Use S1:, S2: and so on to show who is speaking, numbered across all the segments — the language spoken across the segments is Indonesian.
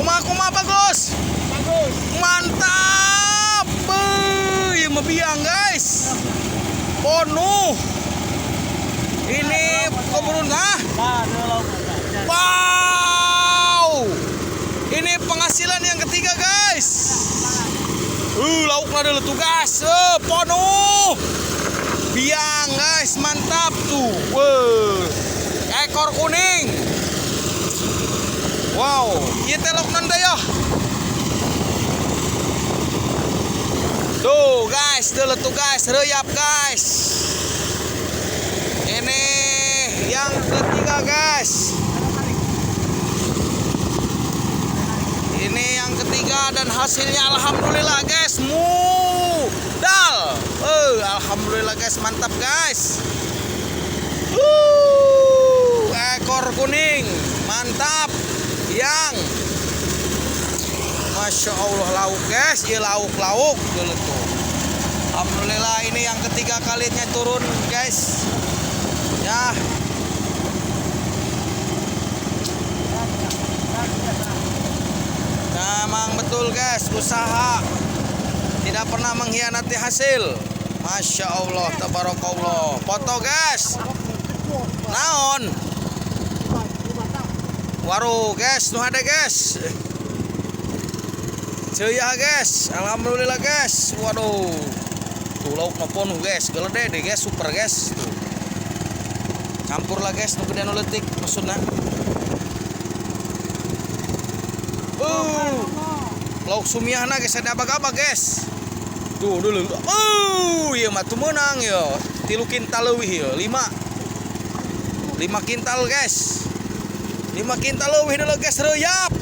S1: Kuma bagus.
S2: Bagus.
S1: Mantap. Beuh, ieu mah biang guys. Penuh. Ini kebun
S2: Nah, lauk.
S1: Wow. Ini penghasilan yang ketiga guys. Lauknya dulu tugas. Penuh. Biang guys, mantap tuh. Ekor kuning. Wow, ieu teh laukna ya. Tuh guys, dulu tuh guys, reyap guys. Ini yang ketiga guys. Ini yang ketiga dan hasilnya alhamdulillah guys, mudal. Alhamdulillah guys, mantap guys. Ekor kuning, mantap. Yang Masya Allah lauk guys, ya lauk dulu tuh. Alhamdulillah ini yang ketiga kalinya turun guys. Ya. Memang betul guys, usaha tidak pernah mengkhianati hasil. Masya Allah, tabarakallah. Foto guys. Naon? Waru guys, nu hade guys. Ceuyah guys, alhamdulillah guys. Waduh. Tuh lauk penuh guys, geledeh deh guys, super guys. Tuh. Campur lah guys, nu gede nu leutik maksudna. Lauk sumiahna guys, ada apa-apa guys. Tuh dulu. Ieu mah tuh meunang ya. 3 kintal leuwih ya, 5 kintal guys. 5 kintal leuwih dulu guys, reyap.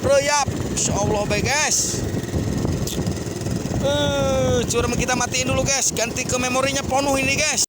S1: Insyaallah baik guys. Curang kita matiin dulu guys, ganti ke memorinya penuh ini guys.